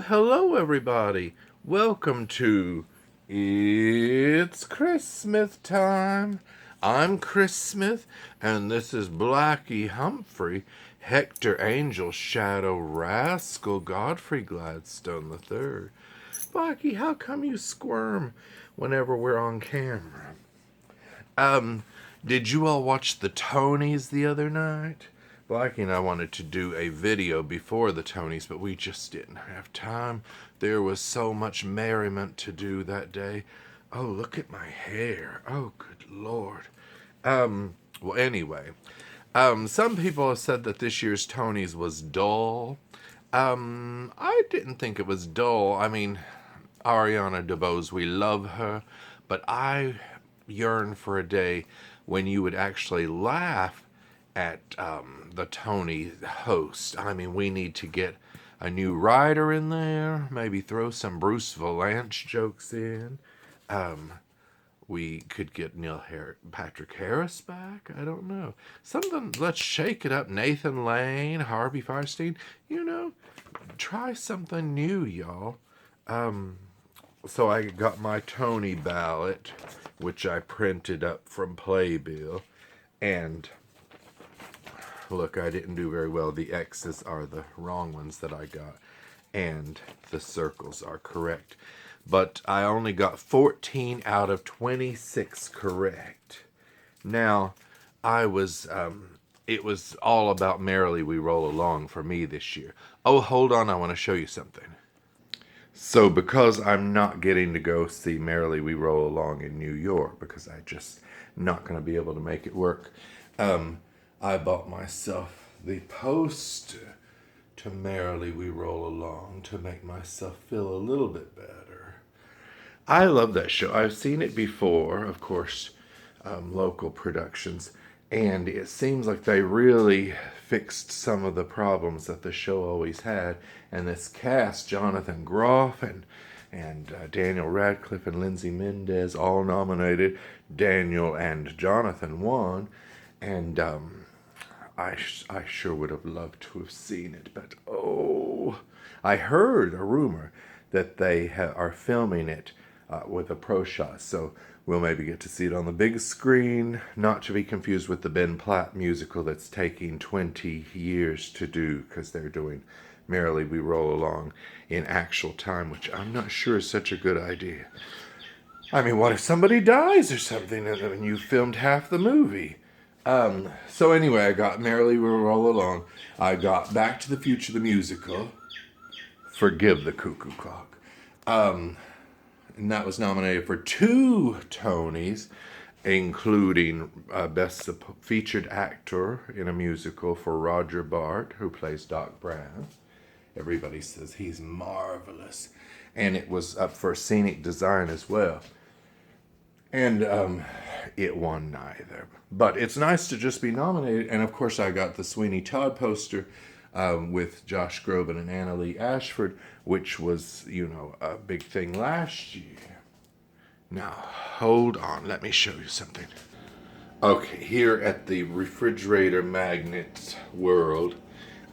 Hello everybody. Welcome to It's Chris Smith time. I'm Chris Smith, and this is Blackie Humphrey, Hector Angel, Shadow Rascal, Godfrey Gladstone III. Blackie, how come you squirm whenever we're on camera? Did you all watch the Tonys the other night? Blackie and I wanted to do a video before the Tonys, but we just didn't have time. There was so much merriment to do that day. Oh, look at my hair. Oh, good Lord. Well, anyway, some people have said that this year's Tonys was dull. I didn't think it was dull. I mean, Ariana DeBose, we love her, but I yearn for a day when you would actually laugh at the Tony host. I mean, we need to get a new writer in there, maybe throw some Bruce Valanche jokes in. We could get Patrick Harris back. I don't know. Something, let's shake it up. Nathan Lane, Harvey Fierstein, try something new, y'all. So I got my Tony ballot, which I printed up from Playbill, and look, I didn't do very well. The X's are the wrong ones that I got, and the circles are correct. But I only got 14 out of 26 correct. Now, it was all about Merrily We Roll Along for me this year. Oh, hold on, I want to show you something. So because I'm not getting to go see Merrily We Roll Along in New York, because I just not going to be able to make it work, I bought myself the poster to Merrily We Roll Along to make myself feel a little bit better. I love that show. I've seen it before, of course, local productions, and it seems like they really fixed some of the problems that the show always had. And this cast, Jonathan Groff and Daniel Radcliffe and Lindsay Mendez, all nominated. Daniel and Jonathan won, and I sure would have loved to have seen it, but I heard a rumor that they are filming it with a pro shot, so we'll maybe get to see it on the big screen, not to be confused with the Ben Platt musical that's taking 20 years to do, because they're doing Merrily We Roll Along in actual time, which I'm not sure is such a good idea. I mean, what if somebody dies or something and you filmed half the movie? So anyway, I got Merrily We Roll Along. I got Back to the Future the musical. Forgive the Cuckoo Clock. And that was nominated for 2 Tonys, including Best Featured Actor in a Musical for Roger Bart, who plays Doc Brown. Everybody says he's marvelous. And it was up for Scenic Design as well. And it won neither. But it's nice to just be nominated. And of course, I got the Sweeney Todd poster with Josh Groban and Annalee Ashford, which was, a big thing last year. Now, hold on. Let me show you something. Okay, here at the refrigerator magnet world,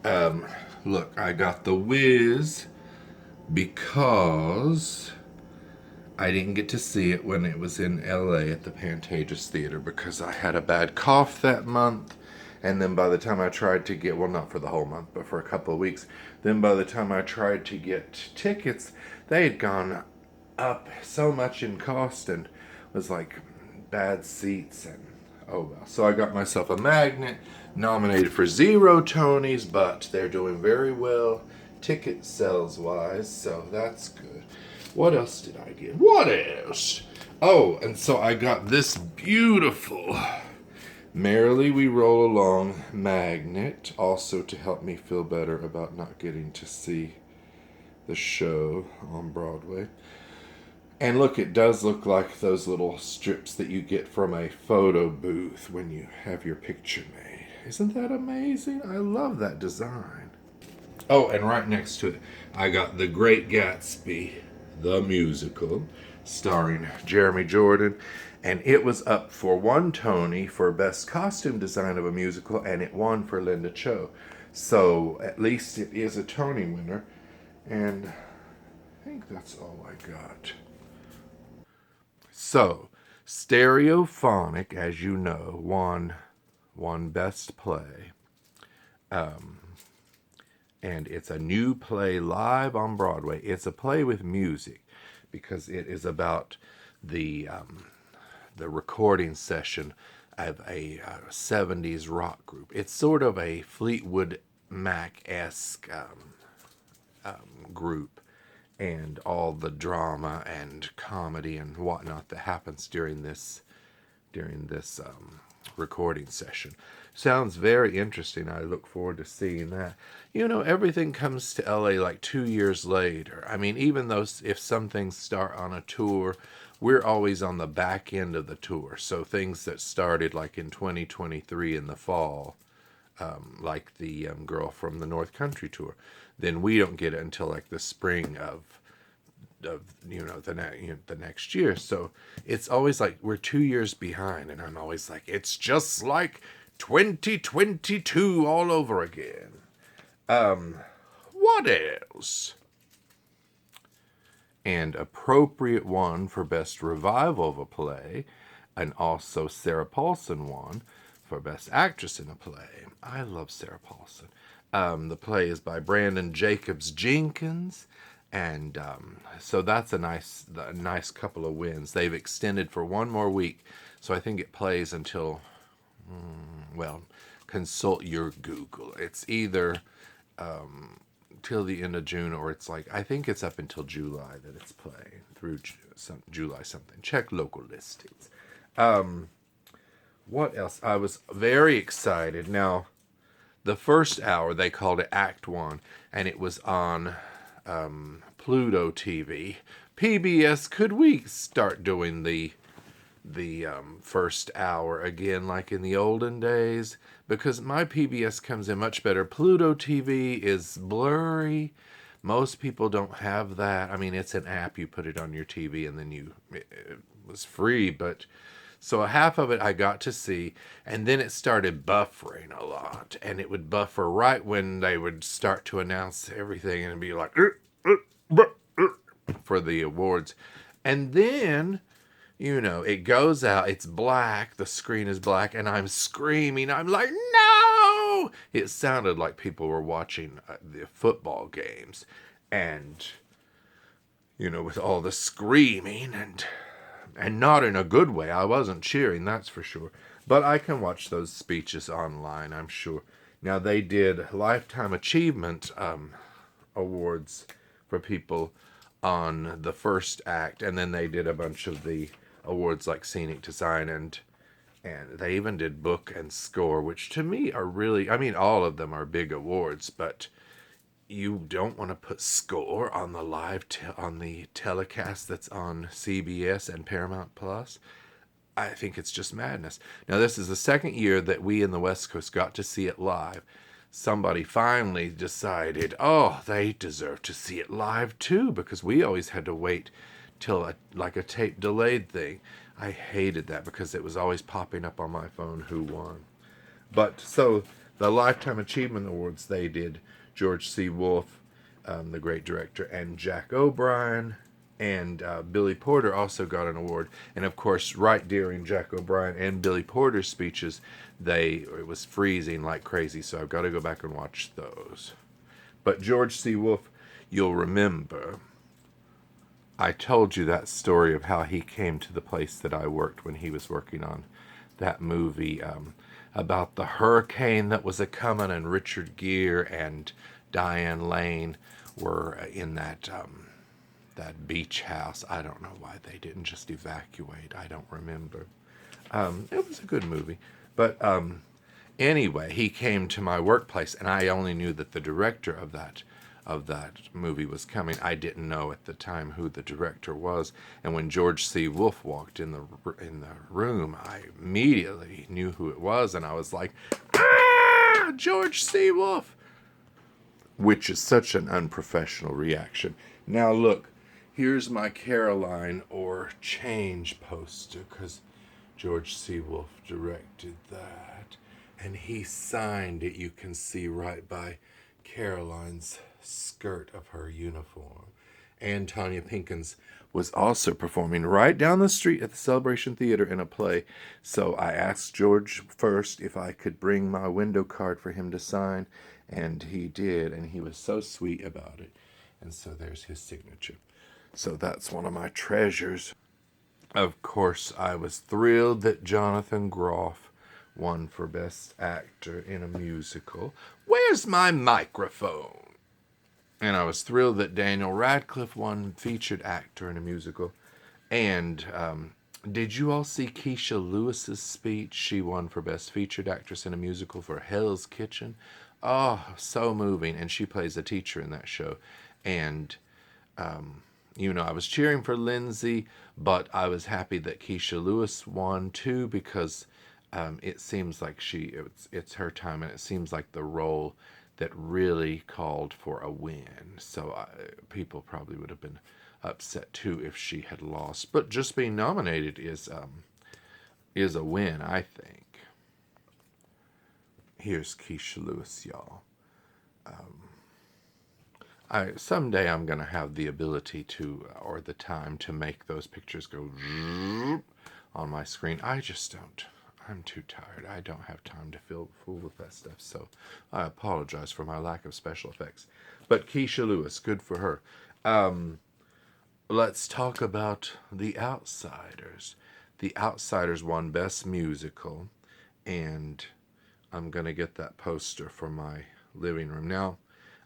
look, I got the Wiz because I didn't get to see it when it was in LA at the Pantages Theater because I had a bad cough that month. And then by the time I tried to get, well, not for the whole month, but for a couple of weeks, then by the time I tried to get tickets, they had gone up so much in cost and was like bad seats and oh well. So I got myself a magnet, nominated for 0 Tonys, but they're doing very well ticket sales wise, so that's good. What else did I get? What else? Oh, and so I got this beautiful Merrily We Roll Along magnet, also to help me feel better about not getting to see the show on Broadway. And look, it does look like those little strips that you get from a photo booth when you have your picture made. Isn't that amazing? I love that design. Oh, and right next to it, I got The Great Gatsby, the musical, starring Jeremy Jordan. And it was up for 1 Tony for Best Costume Design of a Musical, and it won for Linda Cho. So at least it is a Tony winner. And think that's all I got. So, Stereophonic, as you know, won Best Play. And it's a new play live on Broadway. It's a play with music because it is about the recording session of a 70s rock group. It's sort of a Fleetwood Mac-esque group, and all the drama and comedy and whatnot that happens during this recording session. Sounds very interesting. I look forward to seeing that. You know, everything comes to LA like 2 years later. I mean, even though if some things start on a tour, we're always on the back end of the tour. So things that started like in 2023 in the fall, like the girl from the North Country tour, then we don't get it until like the spring of the next year. So it's always like we're 2 years behind, and I'm always like, it's just like 2022 all over again. What else? And appropriate one for best revival of a play, and also Sarah Paulson won for best actress in a play. I love Sarah Paulson. The play is by Brandon Jacobs Jenkins. And so that's a nice couple of wins. They've extended for one more week, so I think it plays until, consult your Google. It's either till the end of June, or it's like, I think it's up until July that it's playing, through July something. Check local listings. What else? I was very excited. Now, the first hour, they called it Act 1, and it was on Pluto TV. PBS, could we start doing the first hour again like in the olden days? Because my PBS comes in much better. Pluto TV is blurry. Most people don't have that. I mean, it's an app. You put it on your TV and then it was free, but so a half of it I got to see, and then it started buffering a lot, and it would buffer right when they would start to announce everything, and it'd be like for the awards. And then, it goes out, it's black, the screen is black, and I'm screaming. I'm like, no! It sounded like people were watching the football games, and, with all the screaming and not in a good way. I wasn't cheering, that's for sure. But I can watch those speeches online, I'm sure. Now, they did Lifetime Achievement awards for people on the first act, and then they did a bunch of the awards like Scenic Design, and they even did Book and Score, which to me are really, I mean, all of them are big awards, but you don't want to put score on the on the telecast that's on CBS and Paramount Plus. I think it's just madness. Now, this is the second year that we in the West Coast got to see it live. Somebody finally decided, they deserve to see it live too, because we always had to wait till a tape delayed thing. I hated that because it was always popping up on my phone who won. But so the Lifetime Achievement Awards, they did George C. Wolfe, the great director, and Jack O'Brien, and Billy Porter also got an award. And of course, right during Jack O'Brien and Billy Porter's speeches, it was freezing like crazy, so I've got to go back and watch those. But George C. Wolfe, you'll remember, I told you that story of how he came to the place that I worked when he was working on that movie about the hurricane that was a-coming, and Richard Gere and Diane Lane were in that beach house. I don't know why they didn't just evacuate. I don't remember. It was a good movie. But anyway, he came to my workplace, and I only knew that the director of that movie was coming. I didn't know at the time who the director was. And when George C. Wolfe walked in the room, I immediately knew who it was, and I was like, George C. Wolfe! Which is such an unprofessional reaction. Now look, here's my Caroline or Change poster, because George C. Wolfe directed that, and he signed it. You can see right by Caroline's skirt of her uniform. And Tanya Pinkins was also performing right down the street at the Celebration Theater in a play. So I asked George first if I could bring my window card for him to sign, and he did, and he was so sweet about it. And so there's his signature. So that's one of my treasures. Of course, I was thrilled that Jonathan Groff won for Best Actor in a Musical. Where's my microphone? And I was thrilled that Daniel Radcliffe won Featured Actor in a Musical. And did you all see Keisha Lewis's speech? She won for Best Featured Actress in a Musical for Hell's Kitchen. Oh, so moving. And she plays a teacher in that show. And, I was cheering for Lindsay, but I was happy that Keisha Lewis won too, because it seems like it's her time, and it seems like the role that really called for a win. So people probably would have been upset too if she had lost. But just being nominated is a win, I think. Here's Keisha Lewis, y'all. Someday I'm going to have the ability to, or the time to make those pictures go on my screen. I just don't. I'm too tired. I don't have time to fool with that stuff. So I apologize for my lack of special effects. But Keisha Lewis, good for her. Let's talk about The Outsiders. The Outsiders won Best Musical, and I'm going to get that poster for my living room. Now,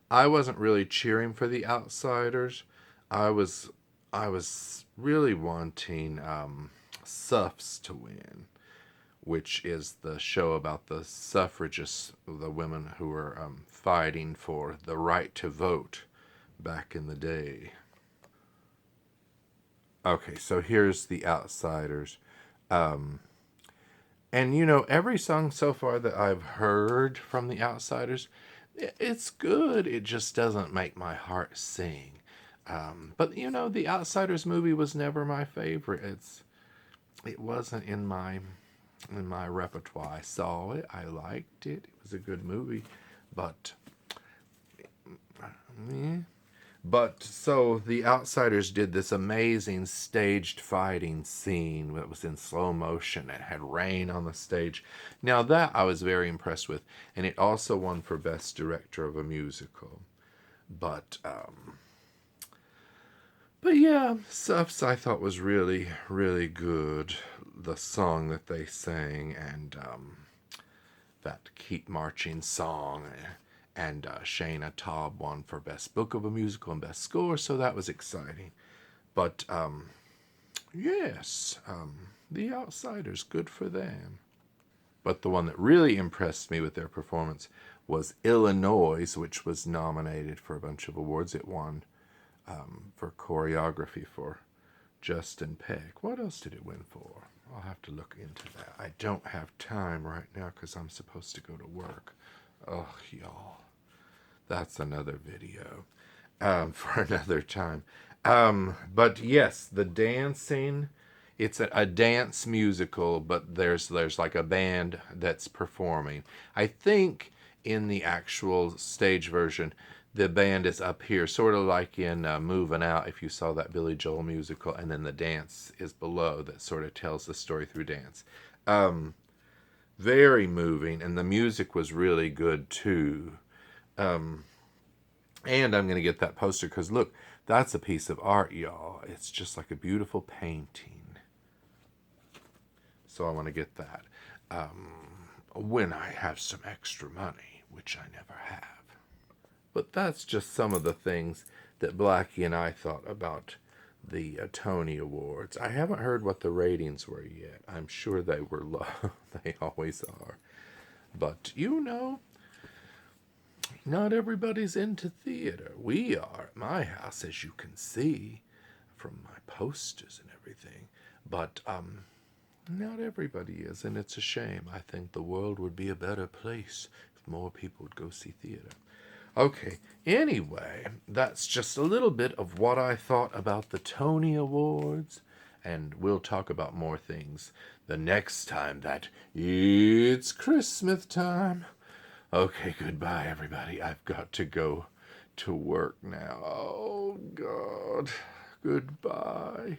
I wasn't really cheering for The Outsiders. I was really wanting Suffs to win, which is the show about the suffragists, the women who were fighting for the right to vote back in the day. Okay, so here's The Outsiders. And every song so far that I've heard from The Outsiders, it's good. It just doesn't make my heart sing. But The Outsiders movie was never my favorite. It wasn't in my repertoire. I saw it. I liked it. It was a good movie, but so The Outsiders did this amazing staged fighting scene that was in slow motion. It had rain on the stage. Now that I was very impressed with, and it also won for Best Director of a Musical. But yeah, Suffs I thought was really, really good. The song that they sang, and that Keep Marching song. And Shayna Taub won for Best Book of a Musical and Best Score, so that was exciting. But, yes, The Outsiders, good for them. But the one that really impressed me with their performance was Illinois, which was nominated for a bunch of awards. It won for choreography for Justin Peck. What else did it win for? I'll have to look into that. I don't have time right now because I'm supposed to go to work. Oh, y'all. That's another video for another time. But yes, the dancing, it's a dance musical, but there's like a band that's performing. I think in the actual stage version, the band is up here, sort of like in Moving Out, if you saw that Billy Joel musical, and then the dance is below that sort of tells the story through dance. Very moving, and the music was really good too. And I'm going to get that poster because look, that's a piece of art, y'all. It's just like a beautiful painting. So I want to get that when I have some extra money, which I never have. But that's just some of the things that Blackie and I thought about the Tony Awards. I haven't heard what the ratings were yet. I'm sure they were low. They always are. But not everybody's into theater. We are at my house, as you can see from my posters and everything. But not everybody is, and it's a shame. I think the world would be a better place if more people would go see theater. Okay, anyway, that's just a little bit of what I thought about the Tony Awards, and we'll talk about more things the next time that it's Christmas time. Okay, goodbye, everybody. I've got to go to work now. Oh, God. God. Goodbye.